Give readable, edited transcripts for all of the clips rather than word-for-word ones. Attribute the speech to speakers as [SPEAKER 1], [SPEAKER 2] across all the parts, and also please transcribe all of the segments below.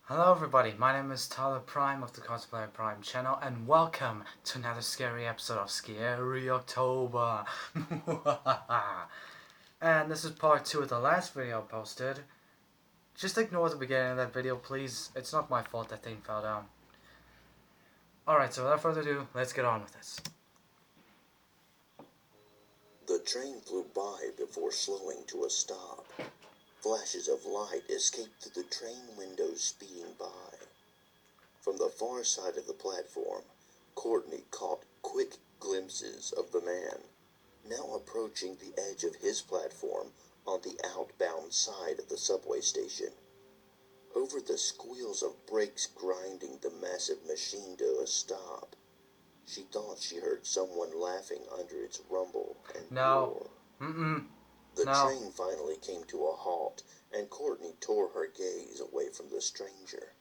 [SPEAKER 1] Hello everybody, my name is Tyler Prime of the Cosplay Prime channel and welcome to another scary episode of Scary October. And this is part 2 of the last video I posted. Just ignore the beginning of that video please, it's not my fault that thing fell down. Alright, so without further ado, let's get on with this.
[SPEAKER 2] The train flew by before slowing to a stop. Flashes of light escaped through the train windows speeding by. From the far side of the platform, Courtney caught quick glimpses of the man, now approaching the edge of his platform on the outbound side of the subway station. Over the squeals of brakes grinding the massive machine to a stop, she thought she heard someone laughing under its rumble and roar. The train finally came to a halt, and Courtney tore her gaze away from the stranger.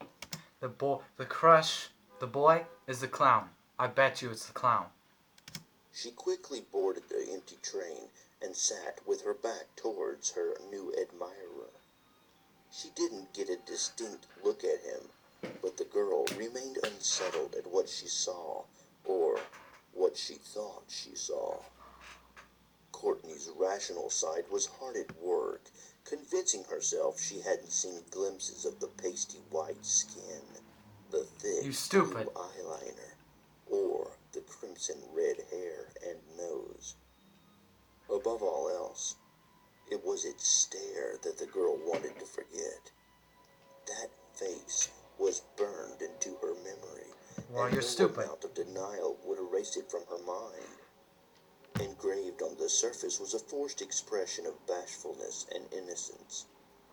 [SPEAKER 1] The boy is the clown. I bet you it's the clown.
[SPEAKER 2] She quickly boarded the empty train and sat with her back towards her new admirer. She didn't get a distinct look at him, but the girl remained unsettled at what she saw, or what she thought she saw. Courtney's rational side was hard at work, convincing herself she hadn't seen glimpses of the pasty white skin, the thick blue eyeliner, or the crimson red hair and nose. Above all else, it was its stare that the girl wanted to forget. That face was burned into her memory,
[SPEAKER 1] Well,
[SPEAKER 2] and
[SPEAKER 1] you're
[SPEAKER 2] no
[SPEAKER 1] stupid.
[SPEAKER 2] amount of denial would erase it from her mind. Engraved on the surface was a forced expression of bashfulness and innocence.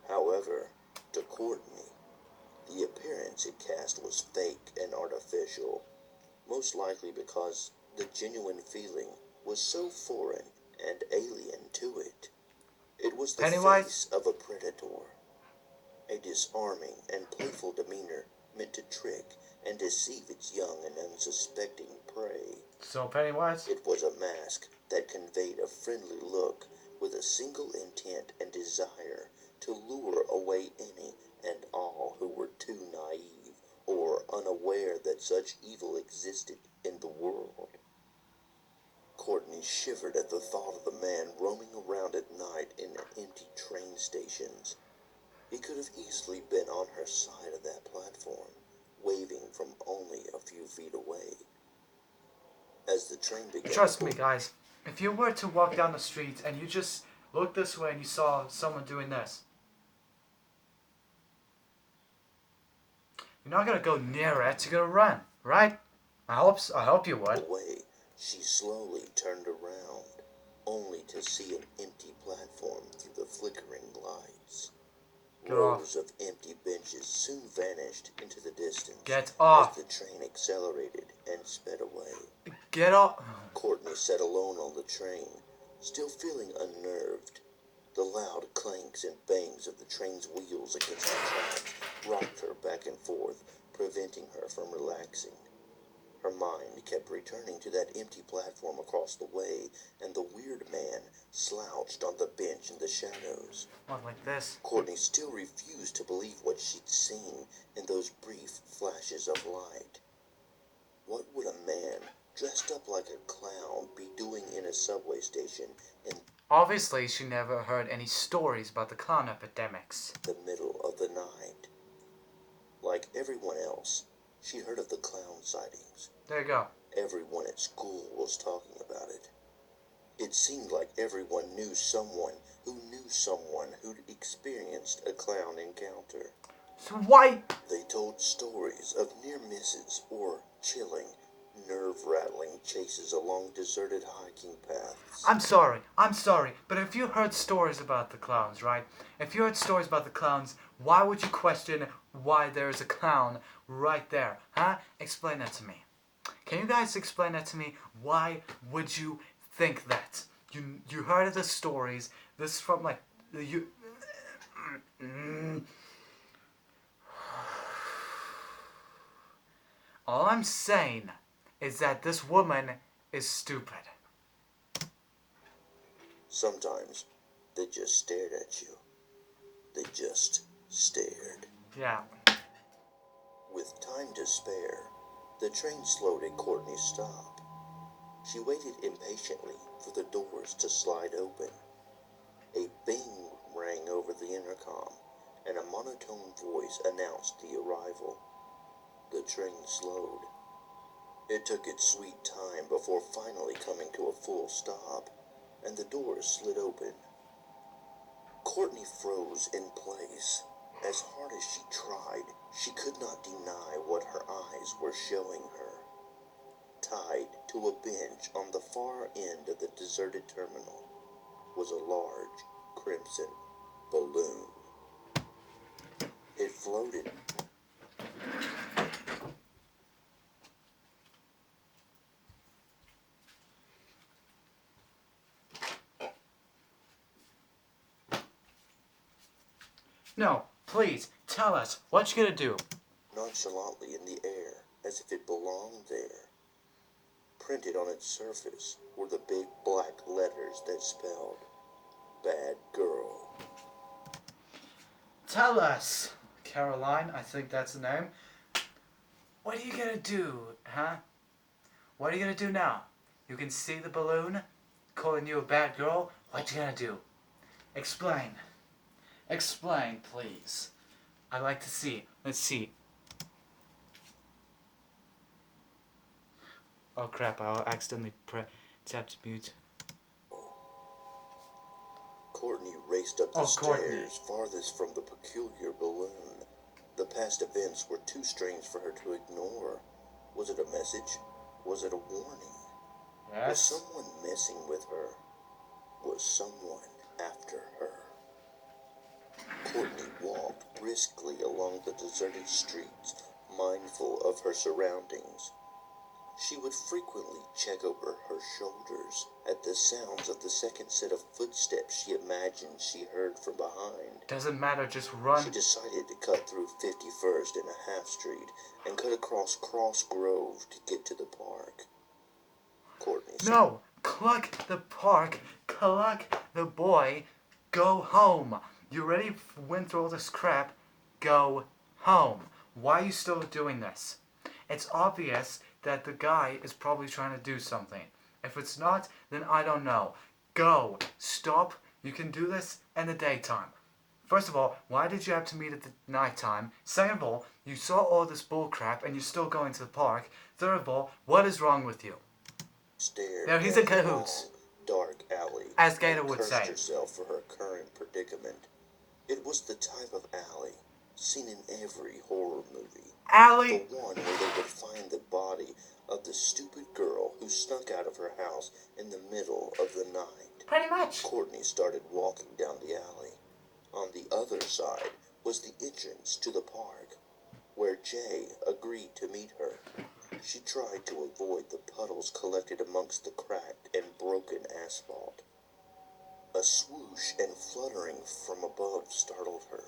[SPEAKER 2] However, to Courtney, the appearance it cast was fake and artificial, most likely because the genuine feeling was so foreign and alien to it. It was the face of a predator, a disarming and playful demeanor meant to trick and deceive its young and unsuspecting prey.
[SPEAKER 1] So Pennywise?
[SPEAKER 2] It was a mask that conveyed a friendly look with a single intent and desire to lure away any and all who were too naive or unaware that such evil existed in the world. Courtney shivered at the thought of the man roaming around at night in empty train stations. He could have easily been on her side of that platform, waving from only a few feet away. As the train began
[SPEAKER 1] Trust me, guys. If you were to walk down the street and you just looked this way and you saw someone doing this, you're not gonna go near it. You're gonna run, right? I hope you would.
[SPEAKER 2] Away, she slowly turned around, only to see an empty platform through the flickering lights. Rows of empty benches soon vanished into the distance.
[SPEAKER 1] Get off!
[SPEAKER 2] As the train accelerated and sped away.
[SPEAKER 1] Get off!
[SPEAKER 2] Courtney sat alone on the train, still feeling unnerved. The loud clanks and bangs of the train's wheels against the tracks rocked her back and forth, preventing her from relaxing. Her mind kept returning to that empty platform across the way, and the weird man slouched on the bench in the shadows.
[SPEAKER 1] What, like this?
[SPEAKER 2] Courtney still refused to believe what she'd seen in those brief flashes of light. What would a man dressed up like a clown be doing in a subway station in
[SPEAKER 1] Obviously, she never heard any stories about the clown epidemics.
[SPEAKER 2] the middle of the night? Like everyone else, she heard of the clown sightings.
[SPEAKER 1] There you go.
[SPEAKER 2] Everyone at school was talking about it. It seemed like everyone knew someone who'd experienced a clown encounter.
[SPEAKER 1] So why?
[SPEAKER 2] They told stories of near misses or chilling, nerve-rattling chases along deserted hiking paths.
[SPEAKER 1] I'm sorry, but if you heard stories about the clowns, right? If you heard stories about the clowns, why would you question why there's a clown right there? Huh? Explain that to me. Can you guys explain that to me? Why would you think that? You heard of the stories. This is from like you. All I'm saying is that this woman is stupid.
[SPEAKER 2] Sometimes they just stared at you. They just stared.
[SPEAKER 1] Yeah.
[SPEAKER 2] With time to spare, the train slowed at Courtney's stop. She waited impatiently for the doors to slide open. A bing rang over the intercom, and a monotone voice announced the arrival. The train slowed. It took its sweet time before finally coming to a full stop, and the doors slid open. Courtney froze in place. As hard as she tried, she could not deny what her eyes were showing her. Tied to a bench on the far end of the deserted terminal was a large crimson balloon. It floated.
[SPEAKER 1] No, please, tell us, what you gonna do?
[SPEAKER 2] Nonchalantly in the air, as if it belonged there. Printed on its surface were the big black letters that spelled, "Bad Girl."
[SPEAKER 1] Tell us, Caroline, I think that's the name. What are you gonna do, huh? What are you gonna do now? You can see the balloon calling you a bad girl. What you gonna do? Explain. Explain, please. I'd like to see. Let's see. Oh crap, I accidentally tapped mute.
[SPEAKER 2] Courtney raced up the
[SPEAKER 1] Courtney.
[SPEAKER 2] stairs farthest from the peculiar balloon. The past events were too strange for her to ignore. Was it a message? Was it a warning? Was
[SPEAKER 1] Yes.
[SPEAKER 2] someone messing with her? Was someone after her? Courtney walked briskly along the deserted streets, mindful of her surroundings. She would frequently check over her shoulders at the sounds of the second set of footsteps she imagined she heard from behind.
[SPEAKER 1] Doesn't matter, just run.
[SPEAKER 2] She decided to cut through 51st and a half street and cut across Cross Grove to get to the park. Courtney said,
[SPEAKER 1] No! Cluck the park! Cluck the boy! Go home! You already went through all this crap. Go home. Why are you still doing this? It's obvious that the guy is probably trying to do something. If it's not, then I don't know. Go. Stop. You can do this in the daytime. First of all, why did you have to meet at the nighttime? Second of all, you saw all this bullcrap and you're still going to the park. Third of all, what is wrong with you?
[SPEAKER 2] stared
[SPEAKER 1] Now, he's in
[SPEAKER 2] down the
[SPEAKER 1] cahoots.
[SPEAKER 2] long, dark alley,
[SPEAKER 1] As Gator
[SPEAKER 2] and
[SPEAKER 1] would
[SPEAKER 2] cursed
[SPEAKER 1] say.
[SPEAKER 2] herself for her current predicament. It was the type of alley seen in every horror movie.
[SPEAKER 1] Allie!
[SPEAKER 2] The one where they would find the body of the stupid girl who snuck out of her house in the middle of the night.
[SPEAKER 1] Pretty much.
[SPEAKER 2] Courtney started walking down the alley. On the other side was the entrance to the park, where Jay agreed to meet her. She tried to avoid the puddles collected amongst the cracked and broken asphalt. A swoosh and fluttering from above startled her.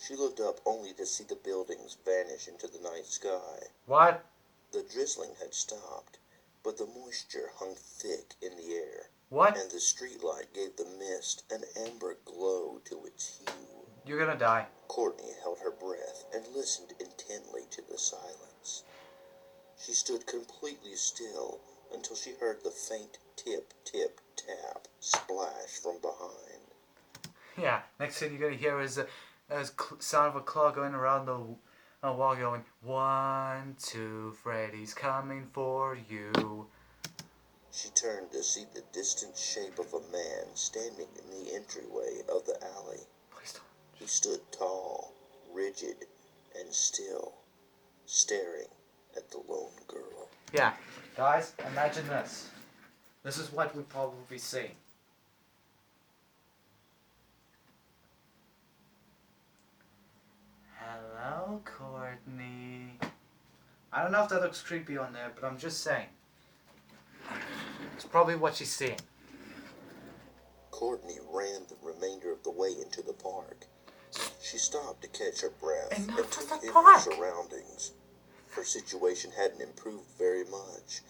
[SPEAKER 2] She looked up only to see the buildings vanish into the night sky.
[SPEAKER 1] What?
[SPEAKER 2] The drizzling had stopped, but the moisture hung thick in the air.
[SPEAKER 1] What?
[SPEAKER 2] And the streetlight gave the mist an amber glow to its hue.
[SPEAKER 1] You're gonna die.
[SPEAKER 2] Courtney held her breath and listened intently to the silence. She stood completely still until she heard the faint tip-tip-tap splash from behind.
[SPEAKER 1] Yeah, next thing you're gonna hear is sound of a claw going around the wall going, 1, 2, Freddy's coming for you.
[SPEAKER 2] She turned to see the distant shape of a man standing in the entryway of the alley.
[SPEAKER 1] Please don't.
[SPEAKER 2] He stood tall, rigid, and still, staring at the lone girl.
[SPEAKER 1] Yeah, guys, imagine this. This is what we probably see. Hello, Courtney. I don't know if that looks creepy on there, but I'm just saying. It's probably what she's seeing.
[SPEAKER 2] Courtney ran the remainder of the way into the park. She stopped to catch her breath and
[SPEAKER 1] Enough
[SPEAKER 2] took
[SPEAKER 1] of the
[SPEAKER 2] in
[SPEAKER 1] park.
[SPEAKER 2] her surroundings. Her situation hadn't improved very much.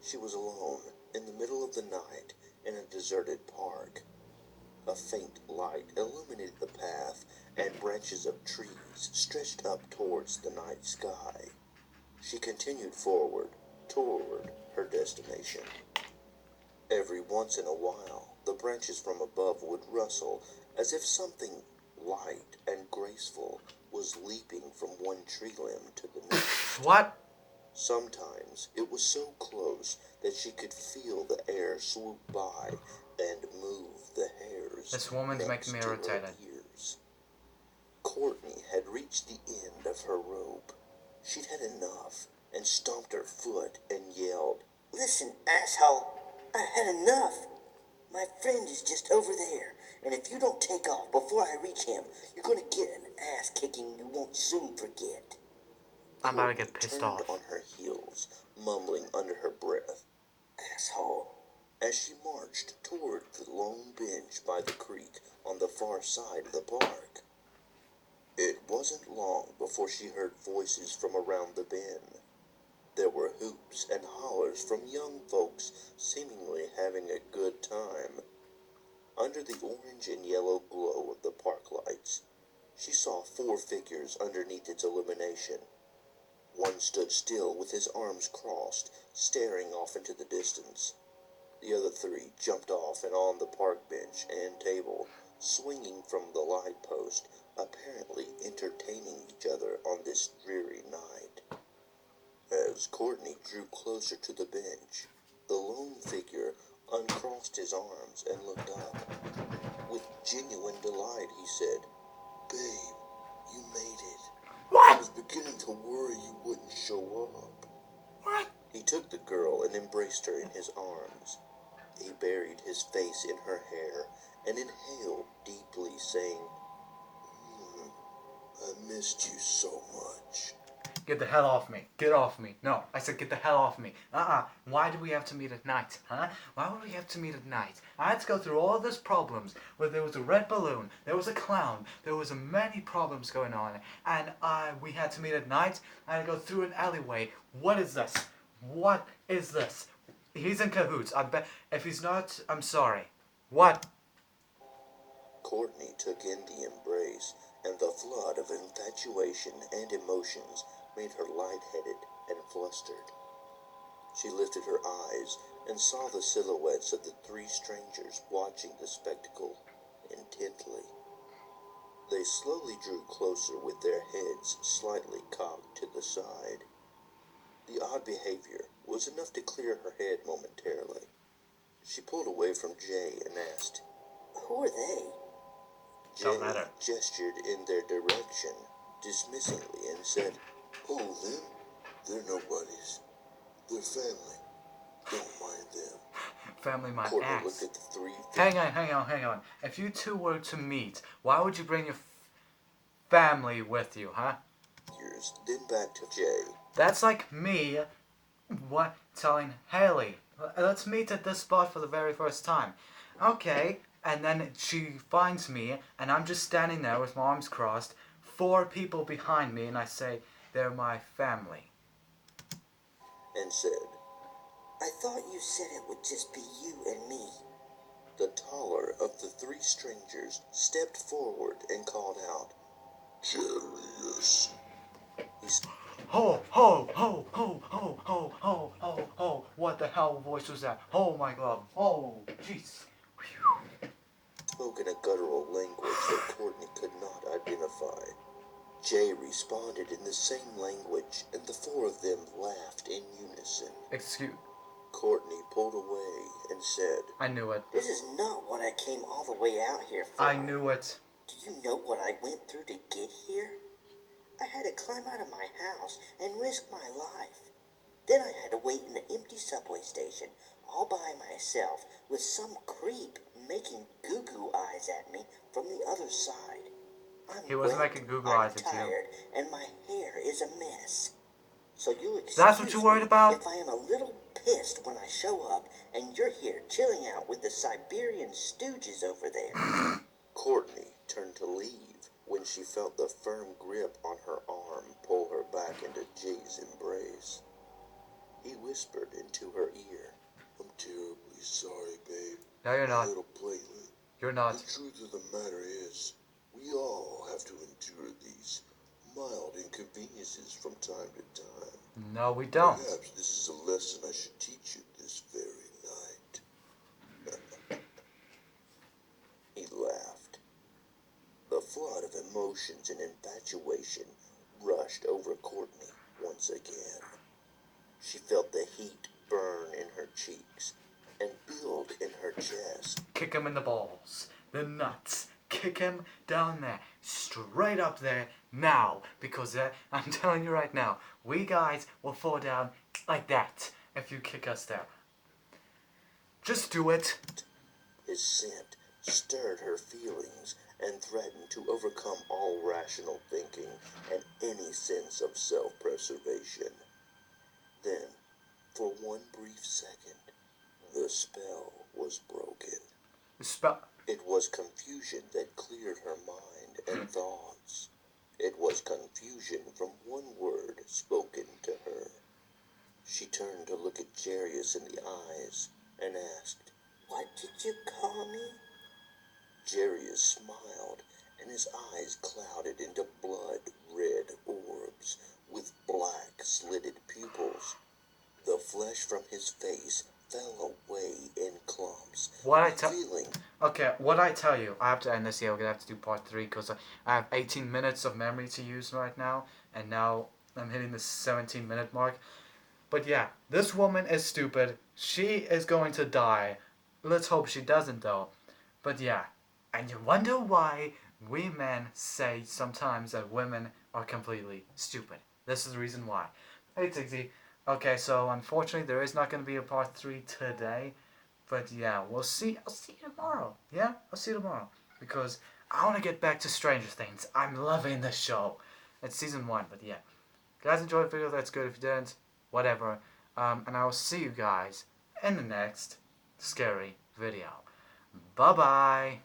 [SPEAKER 2] She was alone in the middle of the night in a deserted park. A faint light illuminated the path and branches of trees stretched up towards the night sky. She continued forward, toward her destination. Every once in a while, the branches from above would rustle as if something light and graceful was leaping from one tree limb to the next.
[SPEAKER 1] What?
[SPEAKER 2] Sometimes it was so close that she could feel the air swoop by and move the hairs
[SPEAKER 1] This woman's
[SPEAKER 2] next
[SPEAKER 1] making me
[SPEAKER 2] to her
[SPEAKER 1] irritated.
[SPEAKER 2] ears. Courtney had reached the end of her rope. She'd had enough and stomped her foot and yelled, "Listen, asshole, I had enough. My friend is just over there, and if you don't take off before I reach him, you're going to get an ass kicking you won't soon forget."
[SPEAKER 1] I'm about to
[SPEAKER 2] Courtney
[SPEAKER 1] get pissed
[SPEAKER 2] turned
[SPEAKER 1] off.
[SPEAKER 2] on her heels, mumbling under her breath, "Asshole," as she marched toward the lone bench by the creek on the far side of the park. It wasn't long before she heard voices from around the bend. There were hoops and hollers from young folks seemingly having a good time. Under the orange and yellow glow of the park lights, she saw 4 figures underneath its illumination. One stood still with his arms crossed, staring off into the distance. The other 3 jumped off and on the park bench and table, swinging from the light post, apparently entertaining each other on this dreary night. As Courtney drew closer to the bench, the lone figure uncrossed his arms and looked up. With genuine delight, he said, "Babe, you made it. I was beginning to worry you wouldn't show up."
[SPEAKER 1] What?
[SPEAKER 2] He took the girl and embraced her in his arms. He buried his face in her hair and inhaled deeply, saying, "I missed you so much."
[SPEAKER 1] Get the hell off me. Get off me. No, I said get the hell off me. Why do we have to meet at night, huh? Why would we have to meet at night? I had to go through all these problems where there was a red balloon, there was a clown, there was many problems going on, and we had to meet at night. I had to go through an alleyway. What is this? What is this? He's in cahoots. I bet. If he's not, I'm sorry. What?
[SPEAKER 2] Courtney took in the embrace, and the flood of infatuation and emotions made her lightheaded and flustered. She lifted her eyes and saw the silhouettes of the 3 strangers watching the spectacle intently. They slowly drew closer with their heads slightly cocked to the side. The odd behavior was enough to clear her head momentarily. She pulled away from Jay and asked, "Who are they?"
[SPEAKER 1] Don't
[SPEAKER 2] Jay
[SPEAKER 1] matter.
[SPEAKER 2] gestured in their direction, dismissingly, and said, "Oh, them? They're nobodies. They're family. Don't mind them."
[SPEAKER 1] Family my
[SPEAKER 2] Courtney
[SPEAKER 1] ass.
[SPEAKER 2] looked at the 3
[SPEAKER 1] Hang on. If you 2 were to meet, why would you bring your family with you, huh?
[SPEAKER 2] figures, then back to Jay.
[SPEAKER 1] That's like me, telling Haley, let's meet at this spot for the very first time. Okay, and then she finds me, and I'm just standing there with my arms crossed, 4 people behind me, and I say, they're my family.
[SPEAKER 2] And said, "I thought you said it would just be you and me." The taller of the 3 strangers stepped forward and called out, "Jarius." He
[SPEAKER 1] Ho, ho, ho, ho, ho, ho, ho, ho, ho. What the hell voice was that? Oh my god. Oh, jeez.
[SPEAKER 2] spoke in a guttural language that Courtney could not identify. Jay responded in the same language, and the 4 of them laughed in unison.
[SPEAKER 1] Excuse.
[SPEAKER 2] Courtney pulled away and said,
[SPEAKER 1] I knew it.
[SPEAKER 2] "This is not what I came all the way out here for."
[SPEAKER 1] I knew it.
[SPEAKER 2] "Do you know what I went through to get here? I had to climb out of my house and risk my life. Then I had to wait in an empty subway station all by myself with some creep making goo-goo eyes at me from the other side. I'm
[SPEAKER 1] He wasn't
[SPEAKER 2] wet,
[SPEAKER 1] making goo-goo
[SPEAKER 2] I'm
[SPEAKER 1] eyes at you.
[SPEAKER 2] tired, and my hair is a mess. So you excuse
[SPEAKER 1] That's what you're worried
[SPEAKER 2] me
[SPEAKER 1] about?
[SPEAKER 2] if I am a little pissed when I show up and you're here chilling out with the Siberian stooges over there." Courtney turned to leave when she felt the firm grip on her arm pull her back into Jay's embrace. He whispered into her ear, "I'm terribly sorry, babe.
[SPEAKER 1] No, you're
[SPEAKER 2] My
[SPEAKER 1] not.
[SPEAKER 2] little platelet.
[SPEAKER 1] You're not.
[SPEAKER 2] The truth of the matter is, we all have to endure these mild inconveniences from time to time.
[SPEAKER 1] No, we don't.
[SPEAKER 2] Perhaps this is a lesson I should teach you this very night. He laughed. The flood of emotions and infatuation rushed over Courtney once again. She felt the heat burn in her cheeks and build in her chest.
[SPEAKER 1] Kick him in the balls, the nuts. Kick him down there, straight up there now. Because I'm telling you right now, we guys will fall down like that if you kick us there. Just do it.
[SPEAKER 2] His scent stirred her feelings and threatened to overcome all rational thinking and any sense of self-preservation. Then, for one brief second, the spell was broken.
[SPEAKER 1] The spell.
[SPEAKER 2] It was confusion that cleared her mind and thoughts. It was confusion from one word spoken to her. She turned to look at Jarius in the eyes and asked, "What did you call me?" Jarius smiled, and his eyes clouded into blood-red orbs with black slitted pupils. The flesh from his face fell away in clumps, revealing...
[SPEAKER 1] Okay, what I tell you, I have to end this here. We're gonna have to do part 3 because I have 18 minutes of memory to use right now, and now I'm hitting the 17-minute mark. But yeah, this woman is stupid. She is going to die. Let's hope she doesn't though. But yeah, and you wonder why we men say sometimes that women are completely stupid. This is the reason why. Hey Tixie. Okay, so unfortunately there is not going to be a part 3 today. But yeah, we'll see. I'll see you tomorrow. Yeah, I'll see you tomorrow. Because I want to get back to Stranger Things. I'm loving this show. It's season 1, but yeah. If you guys enjoyed the video, that's good. If you didn't, whatever. And I will see you guys in the next scary video. Bye-bye.